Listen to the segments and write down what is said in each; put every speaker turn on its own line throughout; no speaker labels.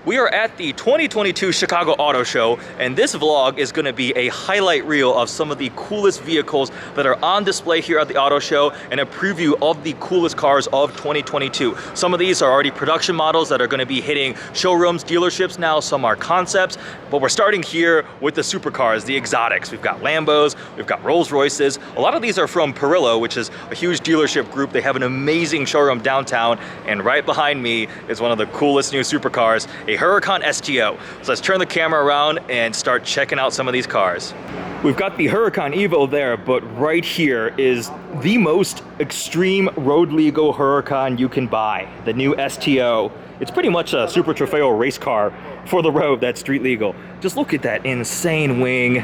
We are at the 2022 Chicago Auto Show, and this vlog is going to be a highlight reel of some of the coolest vehicles that are on display here at the auto show and a preview of the coolest cars of 2022. Some of these are already production models that are going to be hitting showrooms, dealerships now. Some are concepts, but we're starting here with the supercars, the exotics. We've got Lambos, we've got Rolls-Royces. A lot of these are from Perillo, which is a huge dealership group. They have an amazing showroom downtown, and right behind me is one of the coolest new supercars, a Huracan STO. So let's turn the camera around and start checking out some of these cars. We've got the Huracan Evo there, but right here is the most extreme road legal Huracan you can buy, the new STO. It's pretty much a Super Trofeo race car for the road that's street legal. Just look at that insane wing,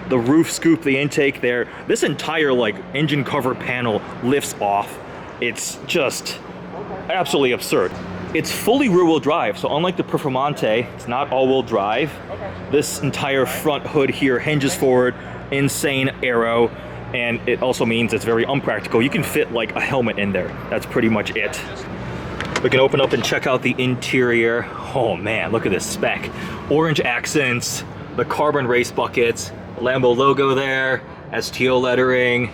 the roof scoop, the intake there. This entire like engine cover panel lifts off. It's just absolutely absurd. It's fully rear-wheel drive, so unlike the Performante, it's not all-wheel drive. This entire front hood here hinges forward, insane aero, and it also means it's very unpractical. You can fit like a helmet in there. That's pretty much it. We can open up and check out the interior. Oh man, look at this spec. Orange accents, the carbon race buckets, Lambo logo there, STO lettering,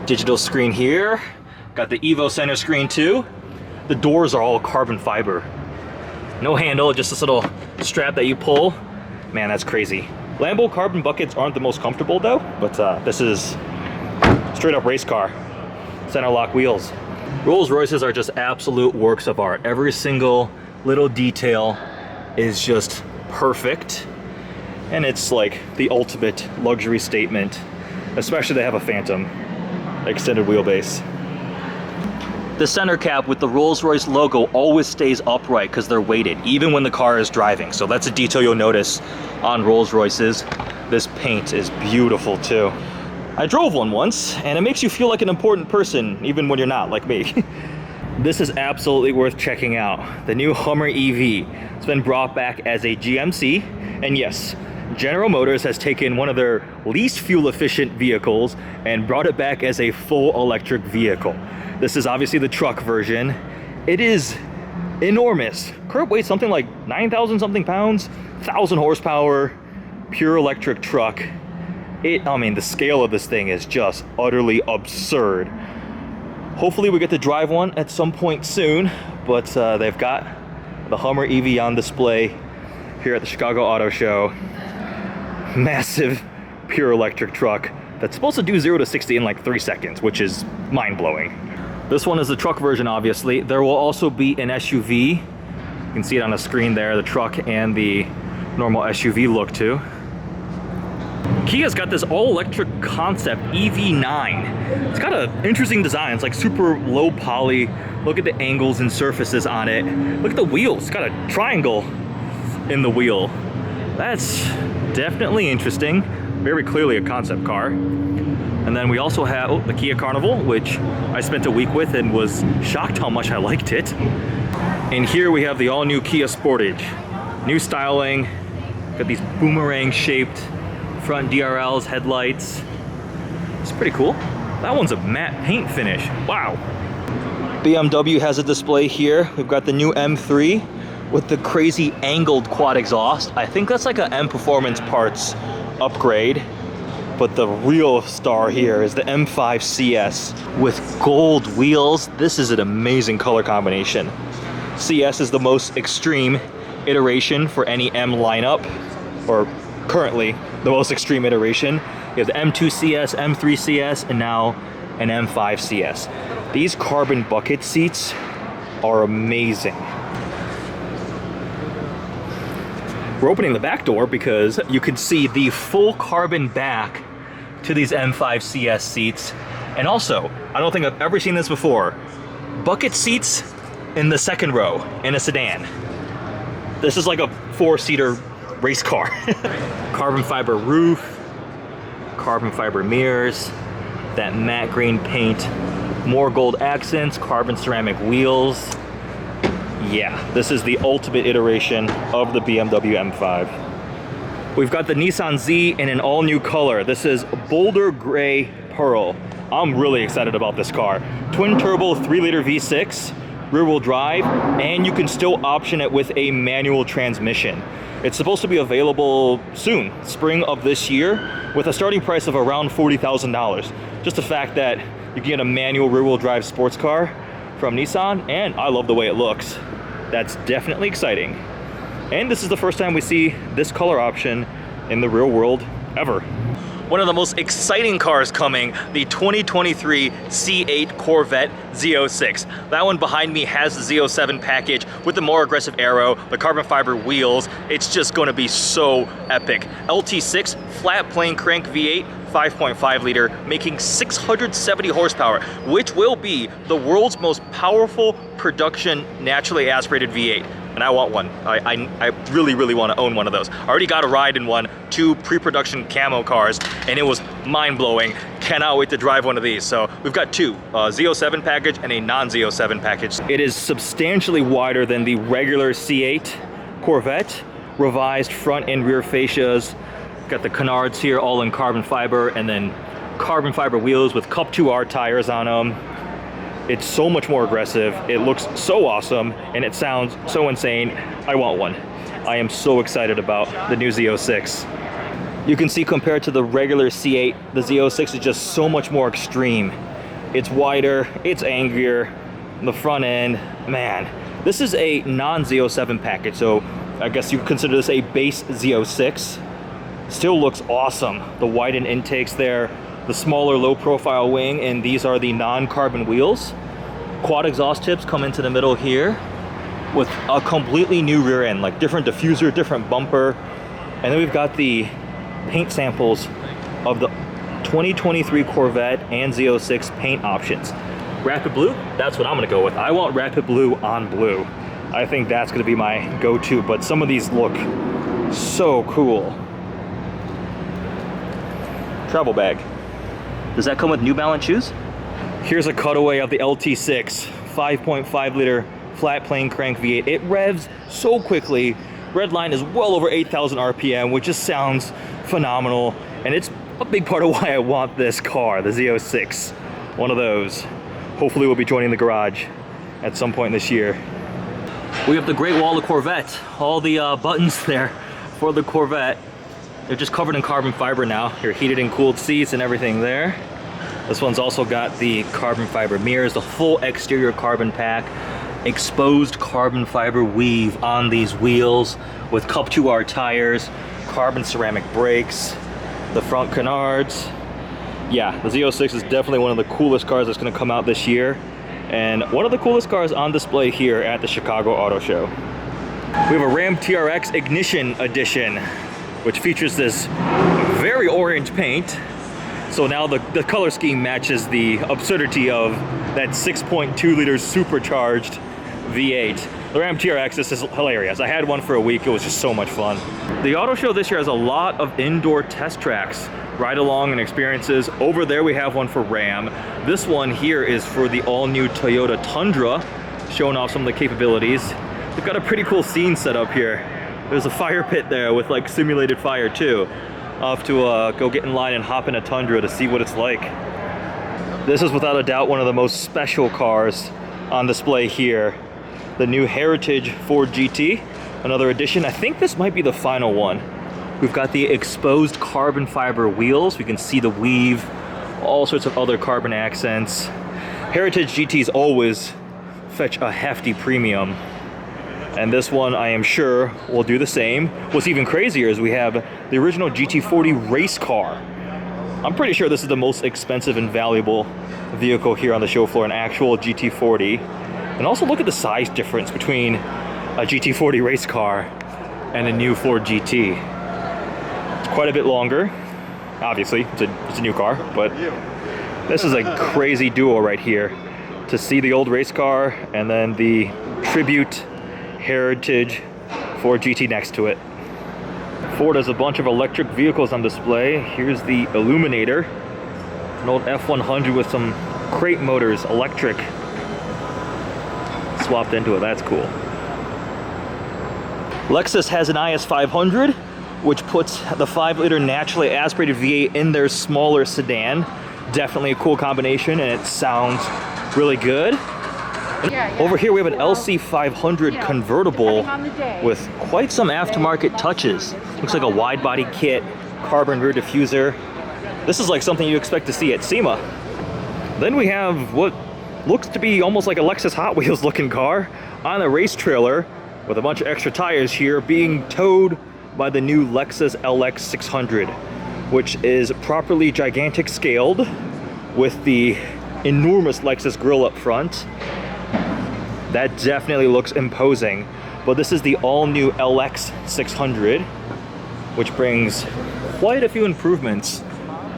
digital screen here. Got the Evo center screen too. The doors are all carbon fiber. No handle, just this little strap that you pull. Man, that's crazy. Lambo carbon buckets aren't the most comfortable though, but this is straight up race car. Center lock wheels. Rolls-Royces are just absolute works of art. Every single little detail is just perfect. And it's like the ultimate luxury statement, especially they have a Phantom extended wheelbase. The center cap with the Rolls-Royce logo always stays upright because they're weighted, even when the car is driving. So that's a detail you'll notice on Rolls-Royces. This paint is beautiful too. I drove one once, and it makes you feel like an important person, even when you're not, like me. This is absolutely worth checking out. The new Hummer EV. It's been brought back as a GMC, and yes, General Motors has taken one of their least fuel-efficient vehicles and brought it back as a full electric vehicle. This is obviously the truck version. It is enormous. Curb weight something like 9,000 something pounds, 1,000 horsepower, pure electric truck. I mean, the scale of this thing is just utterly absurd. Hopefully we get to drive one at some point soon, but they've got the Hummer EV on display here at the Chicago Auto Show. Massive pure electric truck that's supposed to do 0 to 60 in like 3 seconds, which is mind-blowing. This one is the truck version, obviously. There will also be an SUV. You can see it on the screen there, the truck and the normal SUV look too. Kia's got this all-electric concept EV9. It's got an interesting design. It's like super low poly. Look at the angles and surfaces on it. Look at the wheels. It's got a triangle in the wheel. That's definitely interesting. Very clearly a concept car. And then we also have the Kia Carnival, which I spent a week with and was shocked how much I liked it. And here we have the all-new Kia Sportage. New styling, got these boomerang-shaped front DRLs, headlights. It's pretty cool. That one's a matte paint finish. Wow. BMW has a display here. We've got the new M3 with the crazy angled quad exhaust. I think that's like a M Performance Parts upgrade. But the real star here is the M5 CS with gold wheels. This is an amazing color combination. CS is the most extreme iteration for any M lineup, or currently the most extreme iteration. You have the M2 CS, M3 CS, and now an M5 CS. These carbon bucket seats are amazing. We're opening the back door because you can see the full carbon back to these M5 CS seats. And also, I don't think I've ever seen this before, bucket seats in the second row in a sedan. This is like a 4-seater race car. Carbon fiber roof, carbon fiber mirrors, that matte green paint, more gold accents, carbon ceramic wheels. Yeah, this is the ultimate iteration of the BMW M5. We've got the Nissan Z in an all-new color. This is Boulder Gray Pearl. I'm really excited about this car. Twin turbo 3-liter V6 rear-wheel drive, and you can still option it with a manual transmission. It's supposed to be available soon, spring of this year, with a starting price of around $40,000. Just the fact that you can get a manual rear-wheel drive sports car from Nissan, and I love the way it looks. That's definitely exciting. And this is the first time we see this color option in the real world ever. One of the most exciting cars coming, the 2023 C8 Corvette Z06. That one behind me has the Z07 package with the more aggressive aero, the carbon fiber wheels. It's just gonna be so epic. LT6, flat plane crank V8, 5.5 liter, making 670 horsepower, which will be the world's most powerful production naturally aspirated V8. And I want one. I really, really want to own one of those. I already got a ride in one, 2 pre-production camo cars, and it was mind-blowing. Cannot wait to drive one of these. So we've got 2, Z07 package and a non-Z07 package. It is substantially wider than the regular C8 Corvette, revised front and rear fascias. Got the canards here all in carbon fiber, and then carbon fiber wheels with Cup 2R tires on them. It's so much more aggressive. It looks so awesome, and it sounds so insane. I want one. I am so excited about the new Z06. You can see compared to the regular C8, the Z06 is just so much more extreme. It's wider, it's angrier, the front end, man. This is a non-Z07 package, so I guess you consider this a base Z06. Still looks awesome. The widened intakes there, the smaller low profile wing, and these are the non-carbon wheels. Quad exhaust tips come into the middle here with a completely new rear end, like different diffuser, different bumper. And then we've got the paint samples of the 2023 Corvette and Z06 paint options. Rapid blue, that's what I'm gonna go with. I want rapid blue on blue. I think that's gonna be my go-to, but some of these look so cool. Travel bag. Does that come with New Balance shoes? Here's a cutaway of the LT6, 5.5 liter flat plane crank V8. It revs so quickly. Red line is well over 8,000 RPM, which just sounds phenomenal. And it's a big part of why I want this car, the Z06. One of those. Hopefully we'll be joining the garage at some point this year. We have the Great Wall of Corvette. All the buttons there for the Corvette. They're just covered in carbon fiber now. Your heated and cooled seats and everything there. This one's also got the carbon fiber mirrors, the full exterior carbon pack, exposed carbon fiber weave on these wheels with Cup 2R tires, carbon ceramic brakes, the front canards. Yeah, the Z06 is definitely one of the coolest cars that's gonna come out this year, and one of the coolest cars on display here at the Chicago Auto Show. We have a Ram TRX Ignition Edition, which features this very orange paint. So now the color scheme matches the absurdity of that 6.2 liter supercharged V8. The Ram TRX, this is hilarious. I had one for a week, it was just so much fun. The auto show this year has a lot of indoor test tracks, ride along and experiences. Over there we have one for Ram. This one here is for the all new Toyota Tundra, showing off some of the capabilities. They've got a pretty cool scene set up here. There's a fire pit there with like simulated fire too. I'll have to go get in line and hop in a Tundra to see what it's like. This is without a doubt one of the most special cars on display here. The new Heritage Ford GT, another edition. I think this might be the final one. We've got the exposed carbon fiber wheels. We can see the weave, all sorts of other carbon accents. Heritage GTs always fetch a hefty premium. And this one, I am sure, will do the same. What's even crazier is we have the original GT40 race car. I'm pretty sure this is the most expensive and valuable vehicle here on the show floor, an actual GT40. And also look at the size difference between a GT40 race car and a new Ford GT. It's quite a bit longer. Obviously, it's a new car, but this is a crazy duo right here. To see the old race car and then the tribute Heritage Ford GT next to it. Ford has a bunch of electric vehicles on display. Here's the Illuminator, an old F100 with some crate motors, electric, swapped into it. That's cool. Lexus has an IS500, which puts the 5-liter naturally aspirated V8 in their smaller sedan. Definitely a cool combination, and it sounds really good. Over here we have an LC500 convertible with quite some aftermarket touches. Looks like a wide body kit, carbon rear diffuser. This is like something you expect to see at SEMA. Then we have what looks to be almost like a Lexus Hot Wheels looking car on a race trailer with a bunch of extra tires here being towed by the new Lexus Lx600, which is properly gigantic scaled with the enormous Lexus grille up front. That definitely looks imposing, but this is the all-new Lx600, which brings quite a few improvements.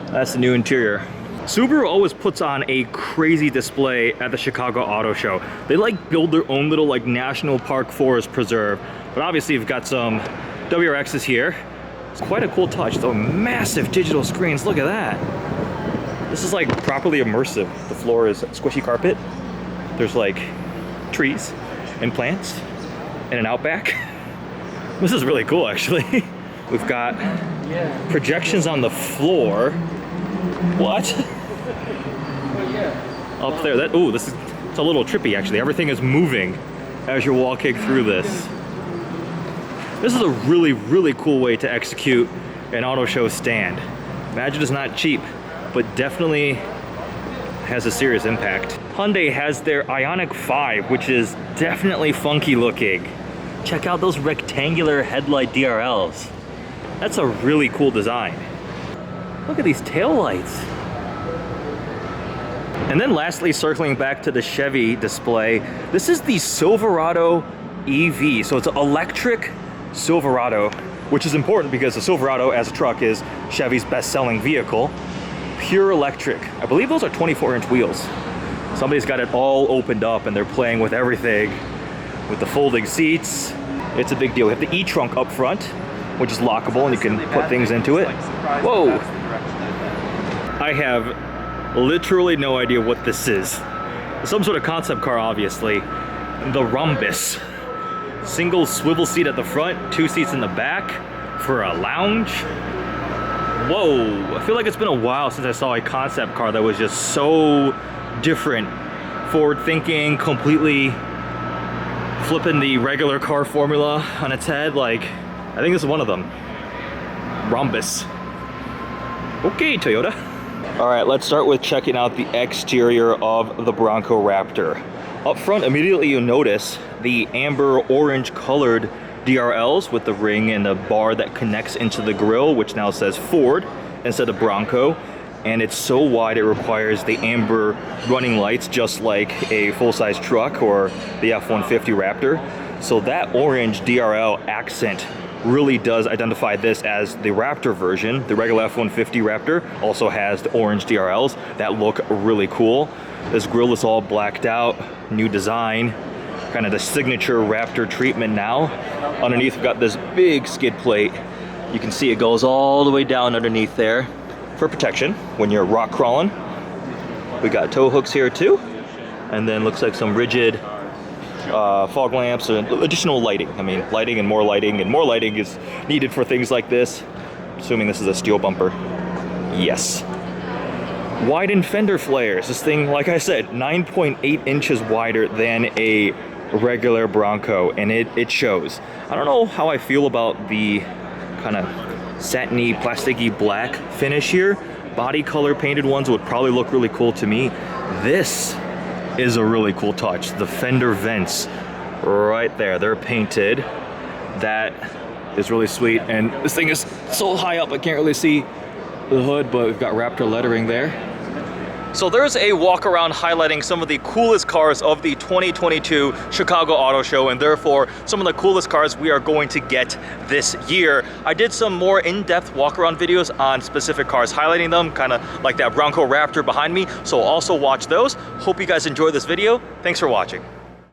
That's the new interior. Subaru always puts on a crazy display at the Chicago Auto Show. They like build their own little like national park forest preserve, but obviously you've got some WRXs here. It's quite a cool touch, though. Massive digital screens, look at that. This is like properly immersive. The floor is squishy carpet. There's like trees and plants and an outback. This is really cool, actually. We've got projections on the floor. What? Up there, that, ooh, it's a little trippy, actually. Everything is moving as you're walking through this. This is a really, really cool way to execute an auto show stand. Imagine it's not cheap, but definitely has a serious impact. Hyundai has their Ioniq 5, which is definitely funky looking. Check out those rectangular headlight DRLs. That's a really cool design. Look at these taillights. And then lastly, circling back to the Chevy display, this is the Silverado EV. So it's an electric Silverado, which is important because the Silverado as a truck is Chevy's best-selling vehicle. Pure electric. I believe those are 24-inch wheels. Somebody's got it all opened up and they're playing with everything, with the folding seats. It's a big deal. We have the e-trunk up front, which is lockable and you can put things into it. Whoa! I have literally no idea what this is. Some sort of concept car, obviously. The Rhombus. Single swivel seat at the front, 2 seats in the back for a lounge. Whoa, I feel like it's been a while since I saw a concept car that was just so different. Forward thinking, completely flipping the regular car formula on its head. Like, I think this is one of them. Rhombus. Okay, Toyota. All right, let's start with checking out the exterior of the Bronco Raptor. Up front, immediately you'll notice the amber orange colored DRLs with the ring and the bar that connects into the grille, which now says Ford instead of Bronco. And it's so wide it requires the amber running lights just like a full-size truck or the F-150 Raptor. So that orange DRL accent really does identify this as the Raptor version. The regular F-150 Raptor also has the orange DRLs that look really cool. This grille is all blacked out, new design, kind of the signature Raptor treatment now. Underneath we've got this big skid plate. You can see it goes all the way down underneath there for protection when you're rock crawling. We got tow hooks here too, and then looks like some rigid fog lamps and additional lighting. I mean, lighting and more lighting is needed for things like this. Assuming this is a steel bumper. Yes. Widened fender flares. This thing, like I said, 9.8 inches wider than a regular Bronco, and it shows. I don't know how I feel about the kind of satiny, plasticky black finish here. Body color painted ones would probably look really cool to me. This is a really cool touch. The fender vents right there, they're painted. That is really sweet, and this thing is so high up I can't really see the hood, but we've got Raptor lettering there. So there's a walk around highlighting some of the coolest cars of the 2022 Chicago Auto Show, and therefore some of the coolest cars we are going to get this year. I did some more in-depth walk around videos on specific cars, highlighting them, kind of like that Bronco Raptor behind me, so also watch those. Hope you guys enjoyed this video. Thanks for watching.